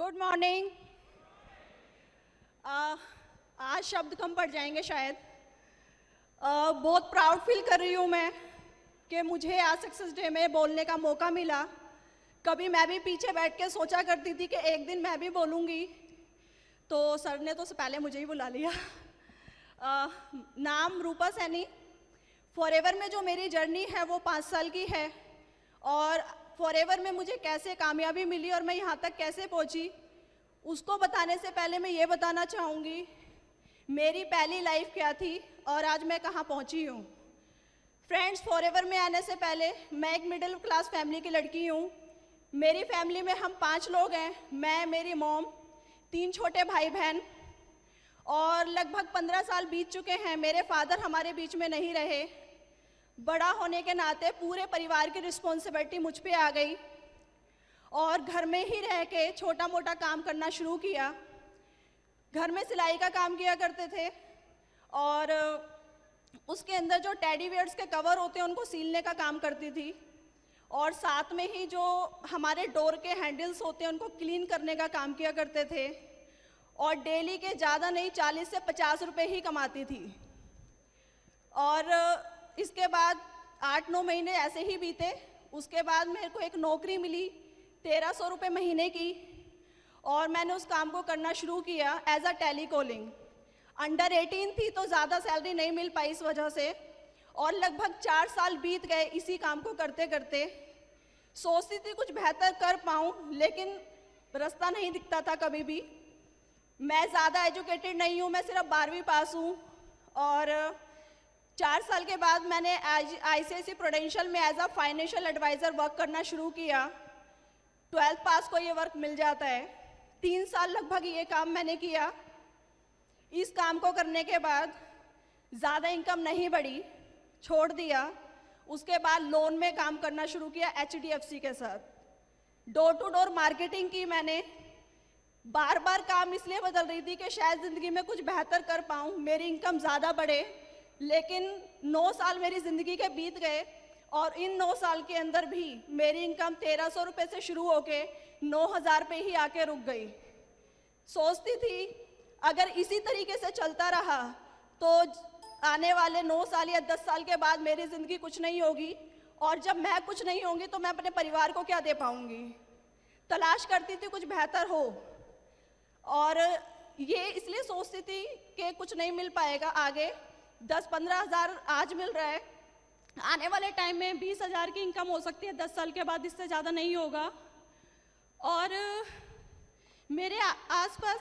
Good morning. आज शब्द कम पड़ जाएंगे शायद। बहुत प्राउड फील कर रही हूँ मैं कि मुझे आज सक्सेस डे में बोलने का मौका मिला। कभी मैं भी पीछे बैठ के सोचा करती थी कि एक दिन मैं भी बोलूँगी, तो सर ने तो पहले मुझे ही बुला लिया। नाम रूपा सैनी। फॉरएवर में जो मेरी जर्नी है वो 5 साल की है, और फॉरएवर में मुझे कैसे कामयाबी मिली और मैं यहाँ तक कैसे पहुँची, उसको बताने से पहले मैं ये बताना चाहूँगी मेरी पहली लाइफ क्या थी और आज मैं कहाँ पहुँची हूँ। फ्रेंड्स, फॉरएवर में आने से पहले मैं एक मिडिल क्लास फैमिली की लड़की हूँ। मेरी फैमिली में हम 5 लोग हैं, मैं, मेरी मॉम, 3 छोटे भाई बहन, और लगभग 15 साल बीत चुके हैं मेरे फादर हमारे बीच में नहीं रहे। बड़ा होने के नाते पूरे परिवार की रिस्पॉन्सिबिलिटी मुझ पे आ गई और घर में ही रह के छोटा मोटा काम करना शुरू किया। घर में सिलाई का काम किया करते थे और उसके अंदर जो टेडी बियर्स के कवर होते हैं उनको सीलने का काम करती थी, और साथ में ही जो हमारे डोर के हैंडल्स होते हैं उनको क्लीन करने का काम किया करते थे, और डेली के ज़्यादा नहीं 40 से 50 रुपये ही कमाती थी। और इसके बाद 8-9 महीने ऐसे ही बीते। उसके बाद मेरे को एक नौकरी मिली 1300 रुपये महीने की, और मैंने उस काम को करना शुरू किया as a telecalling. Under 18 थी तो ज़्यादा सैलरी नहीं मिल पाई इस वजह से, और लगभग 4 साल बीत गए इसी काम को करते करते। सोचती थी कुछ बेहतर कर पाऊँ, लेकिन रास्ता नहीं दिखता था कभी भी। मैं ज़्यादा एजुकेटेड नहीं हूँ, मैं सिर्फ 12वीं पास हूँ, और 4 साल के बाद मैंने ICICI प्रूडेंशियल में as a financial advisor work करना शुरू किया। 12th पास को ये वर्क मिल जाता है। 3 साल लगभग ये काम मैंने किया। इस काम को करने के बाद ज़्यादा इनकम नहीं बढ़ी, छोड़ दिया। उसके बाद लोन में काम करना शुरू किया HDFC के साथ। डोर टू डोर मार्केटिंग की मैंने। बार बार काम इसलिए बदल रही थी कि शायद ज़िंदगी में कुछ बेहतर कर पाऊँ, मेरी इनकम ज़्यादा बढ़े। लेकिन 9 साल मेरी ज़िंदगी के बीत गए, और इन 9 साल के अंदर भी मेरी इनकम 1300 रुपये से शुरू होके 9000 पे ही आके रुक गई। सोचती थी अगर इसी तरीके से चलता रहा तो आने वाले 9 साल या 10 साल के बाद मेरी ज़िंदगी कुछ नहीं होगी, और जब मैं कुछ नहीं होंगी तो मैं अपने परिवार को क्या दे पाऊँगी। तलाश करती थी कुछ बेहतर हो, और ये इसलिए सोचती थी कि कुछ नहीं मिल पाएगा आगे। 10-15 हज़ार आज मिल रहा है, आने वाले टाइम में 20 हज़ार की इनकम हो सकती है 10 साल के बाद, इससे ज़्यादा नहीं होगा। और मेरे आसपास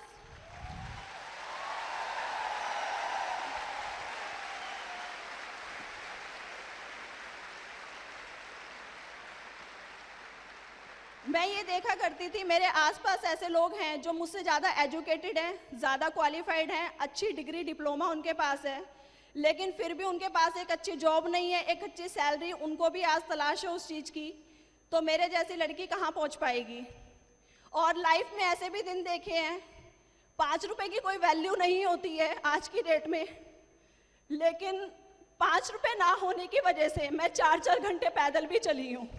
मैं ये देखा करती थी मेरे आसपास ऐसे लोग हैं जो मुझसे ज़्यादा एजुकेटेड हैं, ज़्यादा क्वालिफाइड हैं, अच्छी डिग्री डिप्लोमा उनके पास है, लेकिन फिर भी उनके पास एक अच्छी जॉब नहीं है, एक अच्छी सैलरी उनको भी आज तलाश है उस चीज़ की। तो मेरे जैसी लड़की कहाँ पहुँच पाएगी। और लाइफ में ऐसे भी दिन देखे हैं 5 रुपए की कोई वैल्यू नहीं होती है आज की डेट में, लेकिन 5 रुपए ना होने की वजह से मैं 4-4 घंटे पैदल भी चली हूँ।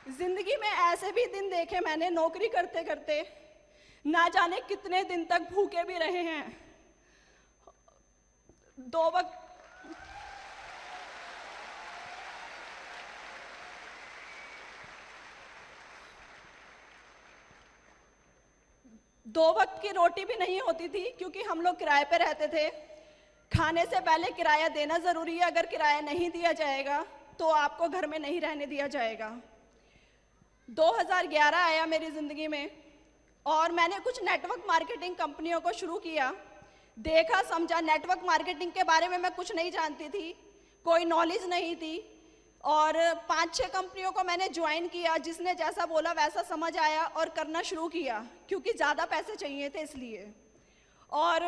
जिंदगी में ऐसे भी दिन देखे मैंने, नौकरी करते करते ना जाने कितने दिन तक भूखे भी रहे हैं। 2 वक्त की रोटी भी नहीं होती थी, क्योंकि हम लोग किराए पे रहते थे। खाने से पहले किराया देना ज़रूरी है, अगर किराया नहीं दिया जाएगा तो आपको घर में नहीं रहने दिया जाएगा। 2011 आया मेरी ज़िंदगी में, और मैंने कुछ नेटवर्क मार्केटिंग कंपनियों को शुरू किया। देखा समझा, नेटवर्क मार्केटिंग के बारे में मैं कुछ नहीं जानती थी, कोई नॉलेज नहीं थी, और 5-6 कंपनियों को मैंने ज्वाइन किया। जिसने जैसा बोला वैसा समझ आया और करना शुरू किया, क्योंकि ज़्यादा पैसे चाहिए थे इसलिए। और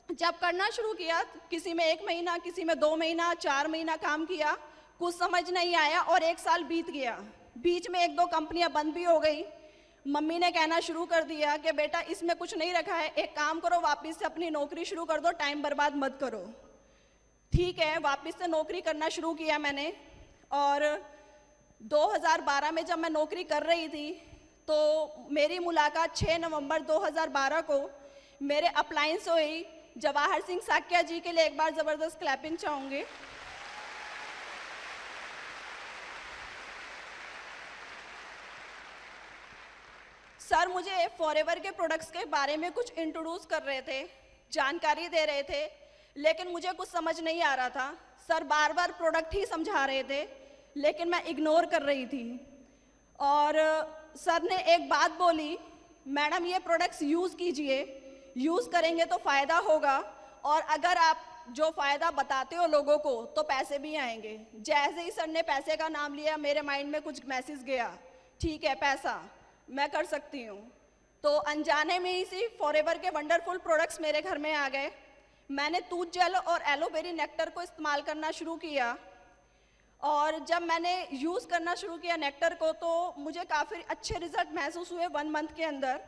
जब करना शुरू किया, किसी में 1 महीना, किसी में 2 महीना, 4 महीना काम किया, कुछ समझ नहीं आया, और 1 साल बीत गया। बीच में 1-2 कंपनियां बंद भी हो गई। मम्मी ने कहना शुरू कर दिया कि बेटा इसमें कुछ नहीं रखा है, एक काम करो वापस से अपनी नौकरी शुरू कर दो, टाइम बर्बाद मत करो। ठीक है, वापस से नौकरी करना शुरू किया मैंने। और 2012 में जब मैं नौकरी कर रही थी तो मेरी मुलाकात 6 नवंबर 2012 को मेरे अपलाइन से हुई। जवाहर सिंह साक्या जी के लिए एक बार ज़बरदस्त क्लैपिंग चाहूँगी। सर मुझे फॉरएवर के प्रोडक्ट्स के बारे में कुछ इंट्रोड्यूस कर रहे थे, जानकारी दे रहे थे, लेकिन मुझे कुछ समझ नहीं आ रहा था। सर बार बार प्रोडक्ट ही समझा रहे थे, लेकिन मैं इग्नोर कर रही थी। और सर ने एक बात बोली, मैडम ये प्रोडक्ट्स यूज़ कीजिए, यूज़ करेंगे तो फ़ायदा होगा, और अगर आप जो फ़ायदा बताते हो लोगों को तो पैसे भी आएंगे। जैसे ही सर ने पैसे का नाम लिया, मेरे माइंड में कुछ मैसेज गया, ठीक है पैसा मैं कर सकती हूँ। तो अनजाने में ही सी फॉरएवर के वंडरफुल प्रोडक्ट्स मेरे घर में आ गए। मैंने तूत जेल और एलोवेरी नेक्टर को इस्तेमाल करना शुरू किया, और जब मैंने यूज़ करना शुरू किया नेक्टर को तो मुझे काफ़ी अच्छे रिजल्ट महसूस हुए 1 मंथ के अंदर।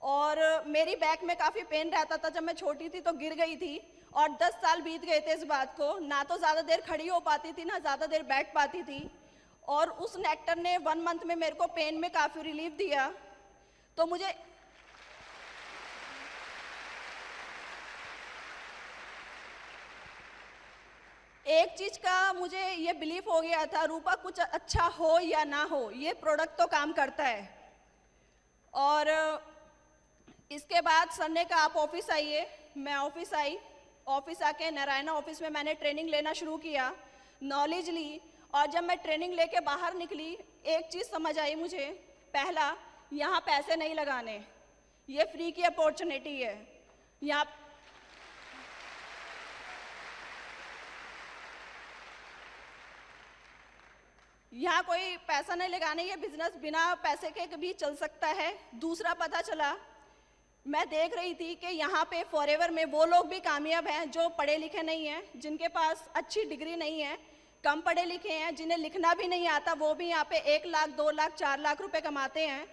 और मेरी बैक में काफ़ी पेन रहता था, जब मैं छोटी थी तो गिर गई थी, और 10 साल बीत गए थे इस बात को। ना तो ज़्यादा देर खड़ी हो पाती थी, ना ज़्यादा देर बैठ पाती थी, और उस नेक्टर ने 1 मंथ में मेरे को पेन में काफ़ी रिलीफ दिया। तो मुझे एक चीज़ का मुझे ये बिलीफ हो गया था, रूपा कुछ अच्छा हो या ना हो, ये प्रोडक्ट तो काम करता है। और इसके बाद सर ने कहा आप ऑफिस आइए। मैं ऑफिस आई। ऑफिस आके नारायणा ऑफिस में मैंने ट्रेनिंग लेना शुरू किया, नॉलेज ली। और जब मैं ट्रेनिंग लेके बाहर निकली, एक चीज़ समझ आई मुझे। पहला, यहाँ पैसे नहीं लगाने, ये फ्री की अपॉर्चुनिटी है। यहाँ कोई पैसा नहीं लगाने, ये बिजनेस बिना पैसे के भी चल सकता है। दूसरा पता चला, मैं देख रही थी कि यहाँ पे फॉरएवर में वो लोग भी कामयाब हैं जो पढ़े लिखे नहीं हैं, जिनके पास अच्छी डिग्री नहीं है, कम पढ़े लिखे हैं, जिन्हें लिखना भी नहीं आता, वो भी यहाँ पे 1 लाख 2 लाख 4 लाख रुपए कमाते हैं।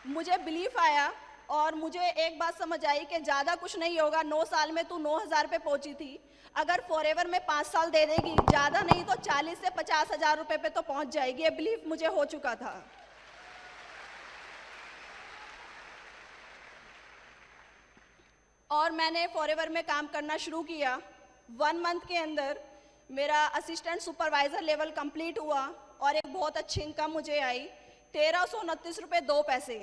मुझे बिलीफ आया और मुझे एक बात समझ आई कि ज़्यादा कुछ नहीं होगा। 9 साल में तू 9,000 पे पहुंची थी, अगर फॉरएवर में 5 साल दे देगी, ज़्यादा नहीं तो 40 से 50 हज़ार रुपए पे तो पहुंच जाएगी। ये बिलीफ मुझे हो चुका था। और मैंने फॉरएवर में काम करना शुरू किया। 1 मंथ के अंदर मेरा असिस्टेंट सुपरवाइज़र लेवल कंप्लीट हुआ और एक बहुत अच्छी इनकम मुझे आई, 1329 रुपये 2 पैसे।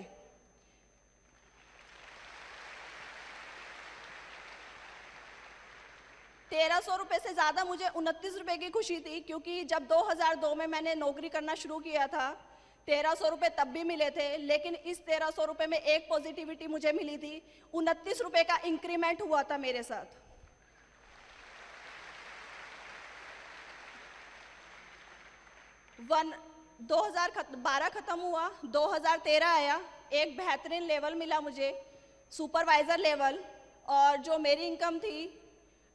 ₹1300 से ज़्यादा मुझे 29 रुपये की खुशी थी, क्योंकि जब 2002 में मैंने नौकरी करना शुरू किया था 1300 रुपये तब भी मिले थे, लेकिन इस 1300 रुपये में एक पॉजिटिविटी मुझे मिली थी, 29 रुपये का इंक्रीमेंट हुआ था मेरे साथ। वन 2012 खत्म हुआ, 2013 आया, एक बेहतरीन लेवल मिला मुझे, सुपरवाइजर लेवल, और जो मेरी इनकम थी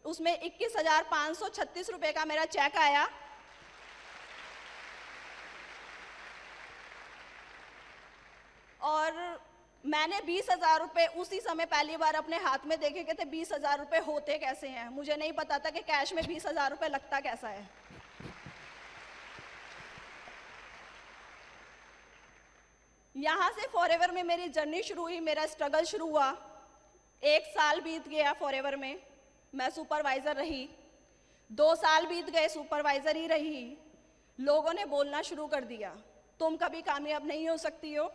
उसमें 21,536 रुपये का मेरा चेक आया। और मैंने 20,000 रुपये उसी समय पहली बार अपने हाथ में देखे कि थे 20,000 रुपये होते कैसे हैं। मुझे नहीं पता था कि कैश में 20,000 रुपये लगता कैसा है। यहाँ से फॉरएवर में मेरी जर्नी शुरू हुई, मेरा स्ट्रगल शुरू हुआ। 1 साल बीत गया फॉरएवर में, मैं सुपरवाइज़र रही। 2 साल बीत गए, सुपरवाइज़र ही रही। लोगों ने बोलना शुरू कर दिया, तुम कभी कामयाब नहीं हो सकती हो,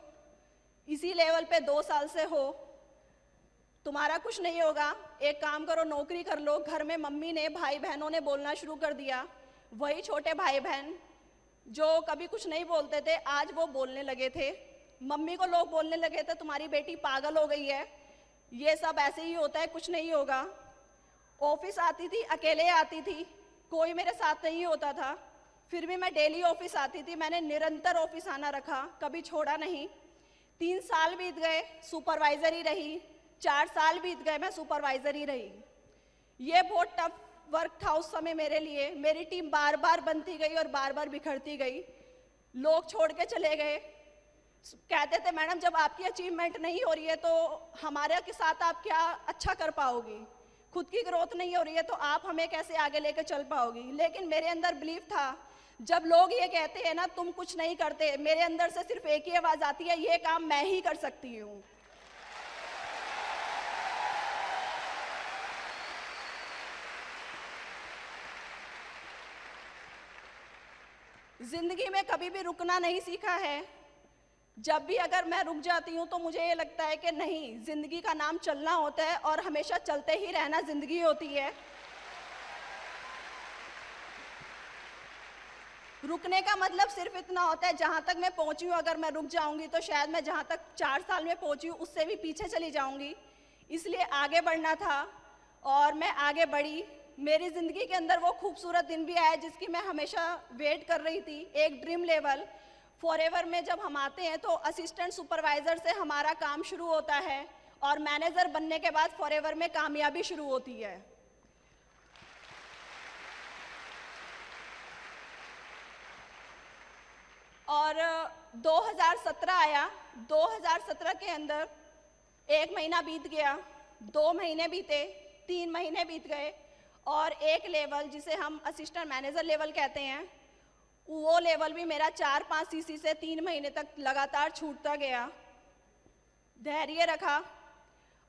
इसी लेवल पे 2 साल से हो, तुम्हारा कुछ नहीं होगा, एक काम करो नौकरी कर लो। घर में मम्मी ने, भाई बहनों ने बोलना शुरू कर दिया। वही छोटे भाई बहन जो कभी कुछ नहीं बोलते थे, आज वो बोलने लगे थे। मम्मी को लोग बोलने लगे थे तुम्हारी बेटी पागल हो गई है, ये सब ऐसे ही होता है, कुछ नहीं होगा। ऑफिस आती थी, अकेले आती थी, कोई मेरे साथ नहीं होता था, फिर भी मैं डेली ऑफिस आती थी। मैंने निरंतर ऑफिस आना रखा, कभी छोड़ा नहीं। 3 साल बीत गए, सुपरवाइज़र ही रही। 4 साल बीत गए, मैं सुपरवाइज़र ही रही। ये बहुत टफ वर्क था उस समय मेरे लिए। मेरी टीम बार बार बनती गई और बार बार बिखरती गई, लोग छोड़ के चले गए। कहते थे मैडम जब आपकी अचीवमेंट नहीं हो रही है तो हमारे के साथ आप क्या अच्छा कर पाओगी, खुद की ग्रोथ नहीं हो रही है तो आप हमें कैसे आगे लेकर चल पाओगी। लेकिन मेरे अंदर बिलीव था, जब लोग ये कहते हैं ना तुम कुछ नहीं करते, मेरे अंदर से सिर्फ एक ही आवाज आती है, ये काम मैं ही कर सकती हूँ। जिंदगी में कभी भी रुकना नहीं सीखा है। जब भी अगर मैं रुक जाती हूँ तो मुझे ये लगता है कि नहीं, जिंदगी का नाम चलना होता है और हमेशा चलते ही रहना जिंदगी होती है। रुकने का मतलब सिर्फ इतना होता है, जहाँ तक मैं पहुँची हूँ अगर मैं रुक जाऊँगी तो शायद मैं जहाँ तक 4 साल में पहुँची हूँ उससे भी पीछे चली जाऊँगी। इसलिए आगे बढ़ना था और मैं आगे बढ़ी। मेरी ज़िंदगी के अंदर वो खूबसूरत दिन भी आया जिसकी मैं हमेशा वेट कर रही थी। एक ड्रीम लेवल फॉरएवर में जब हम आते हैं तो असिस्टेंट सुपरवाइज़र से हमारा काम शुरू होता है और मैनेजर बनने के बाद फॉरएवर में कामयाबी शुरू होती है। और 2017 आया। 2017 के अंदर 1 महीना बीत गया, 2 महीने बीते, 3 महीने बीत गए और एक लेवल जिसे हम असिस्टेंट मैनेजर लेवल कहते हैं, वो लेवल भी मेरा 4-5 सीसी से 3 महीने तक लगातार छूटता गया। धैर्य रखा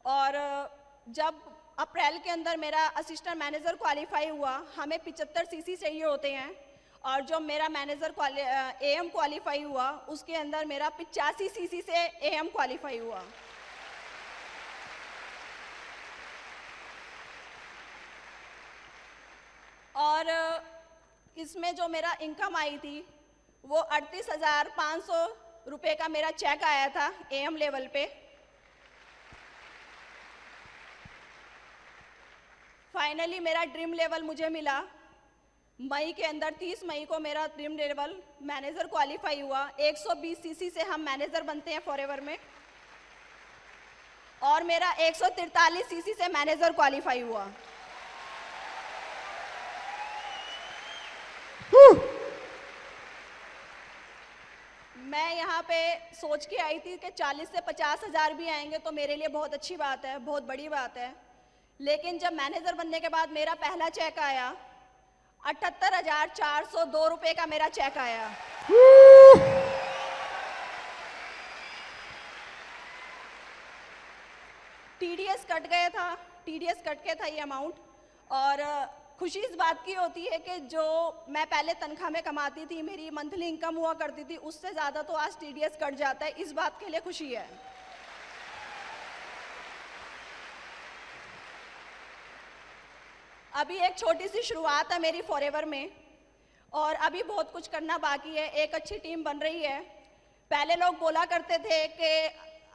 और जब अप्रैल के अंदर मेरा असिस्टेंट मैनेजर क्वालिफाई हुआ, हमें 75 सीसी चाहिए होते हैं और जो मेरा मैनेजर एएम क्वालिफाई हुआ उसके अंदर मेरा 85 सीसी से एएम क्वालिफाई हुआ। और इसमें जो मेरा इनकम आई थी वो 38,500 रुपये का मेरा चेक आया था एएम लेवल पे। फाइनली मेरा ड्रीम लेवल मुझे मिला। मई के अंदर 30 मई को मेरा ड्रीम लेवल मैनेजर क्वालिफाई हुआ। 120 सीसी से हम मैनेजर बनते हैं फॉरएवर में और मेरा 143 सीसी से मैनेजर क्वालिफाई हुआ। मैं यहाँ पे सोच के आई थी कि 40 से 50 हज़ार भी आएंगे तो मेरे लिए बहुत अच्छी बात है, बहुत बड़ी बात है। लेकिन जब मैनेजर बनने के बाद मेरा पहला चेक आया, 78,402 रुपये का मेरा चेक आया। टीडीएस कट गया था, टीडीएस कट के था ये अमाउंट। और खुशी इस बात की होती है कि जो मैं पहले तनख्वाह में कमाती थी, मेरी मंथली इनकम हुआ करती थी, उससे ज़्यादा तो आज टीडीएस कट जाता है। इस बात के लिए खुशी है। अभी एक छोटी सी शुरुआत है मेरी फॉरएवर में और अभी बहुत कुछ करना बाकी है। एक अच्छी टीम बन रही है। पहले लोग बोला करते थे कि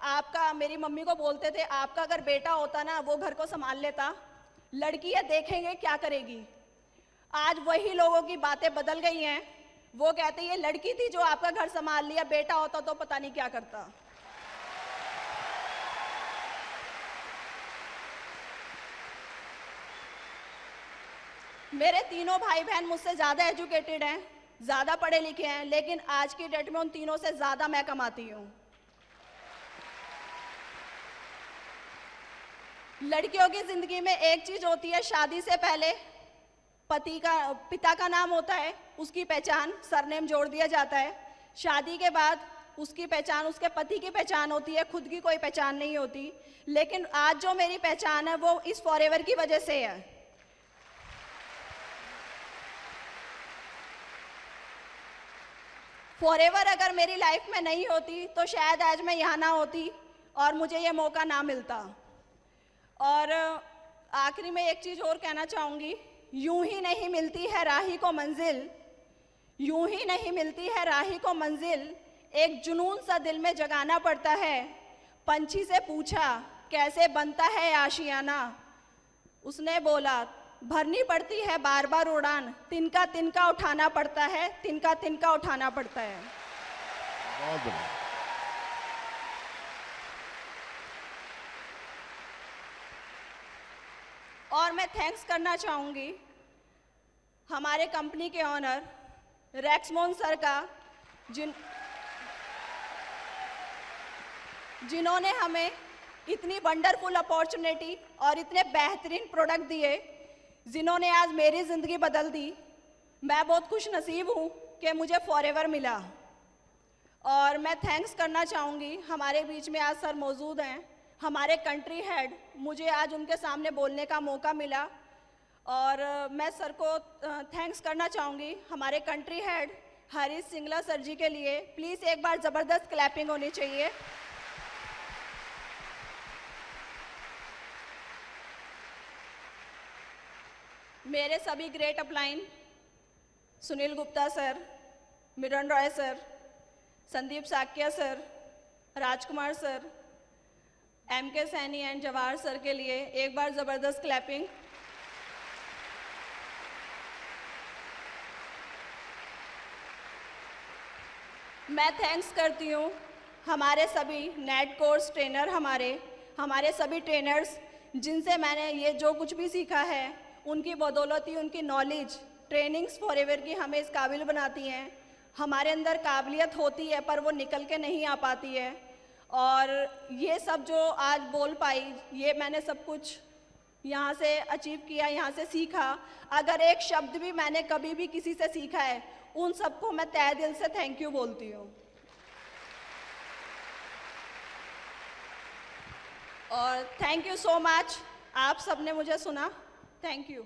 आपका, मेरी मम्मी को बोलते थे, आपका अगर बेटा होता ना वो घर को संभाल लेता, लड़की है देखेंगे क्या करेगी। आज वही लोगों की बातें बदल गई हैं। वो कहते ये लड़की थी जो आपका घर संभाल लिया, बेटा होता तो पता नहीं क्या करता। मेरे तीनों भाई बहन मुझसे ज़्यादा एजुकेटेड हैं, ज़्यादा पढ़े लिखे हैं, लेकिन आज की डेट में उन तीनों से ज़्यादा मैं कमाती हूँ। लड़कियों की ज़िंदगी में एक चीज़ होती है, शादी से पहले पिता का नाम होता है, उसकी पहचान सरनेम जोड़ दिया जाता है। शादी के बाद उसकी पहचान उसके पति की पहचान होती है, खुद की कोई पहचान नहीं होती। लेकिन आज जो मेरी पहचान है वो इस फॉरएवर की वजह से है। फॉरएवर अगर मेरी लाइफ में नहीं होती तो शायद आज मैं यहाँ ना होती और मुझे ये मौका ना मिलता। और आखिरी में एक चीज़ और कहना चाहूँगी, यूं ही नहीं मिलती है राही को मंजिल, यूं ही नहीं मिलती है राही को मंजिल, एक जुनून सा दिल में जगाना पड़ता है। पंछी से पूछा कैसे बनता है आशियाना, उसने बोला भरनी पड़ती है बार बार उड़ान, तिनका तिनका उठाना पड़ता है, तिनका तिनका उठाना पड़ता है। बहुत बढ़िया। और मैं थैंक्स करना चाहूँगी हमारे कंपनी के ऑनर रैक्समोन सर का, जिन्होंने हमें इतनी वंडरफुल अपॉर्चुनिटी और इतने बेहतरीन प्रोडक्ट दिए, जिन्होंने आज मेरी ज़िंदगी बदल दी। मैं बहुत खुश नसीब हूँ कि मुझे फॉरएवर मिला। और मैं थैंक्स करना चाहूँगी, हमारे बीच में आज सर मौजूद हैं, हमारे कंट्री हेड, मुझे आज उनके सामने बोलने का मौका मिला और मैं सर को थैंक्स करना चाहूँगी, हमारे country head Harish Singla sir ji के लिए। प्लीज़ एक बार ज़बरदस्त क्लैपिंग होनी चाहिए। मेरे सभी great upline, Sunil Gupta sir, Mirren Roy sir, Sandeep Saikia sir, Rajkumar sir, MK Saini and Jawahar sir के लिए एक बार ज़बरदस्त क्लैपिंग। मैं थैंक्स करती हूँ हमारे सभी नेट कोर्स ट्रेनर, हमारे सभी ट्रेनर्स, जिनसे मैंने ये जो कुछ भी सीखा है, उनकी बदौलत ही उनकी नॉलेज, ट्रेनिंग्स फॉरएवर की हमें इस काबिल बनाती हैं। हमारे अंदर काबिलियत होती है पर वो निकल के नहीं आ पाती है। और ये सब जो आज बोल पाई, ये मैंने सब कुछ यहाँ से अचीव किया, यहाँ से सीखा। अगर एक शब्द भी मैंने कभी भी किसी से सीखा है, उन सबको मैं तहे दिल से थैंक यू बोलती हूँ। और थैंक यू सो मच, आप सबने मुझे सुना। Thank you.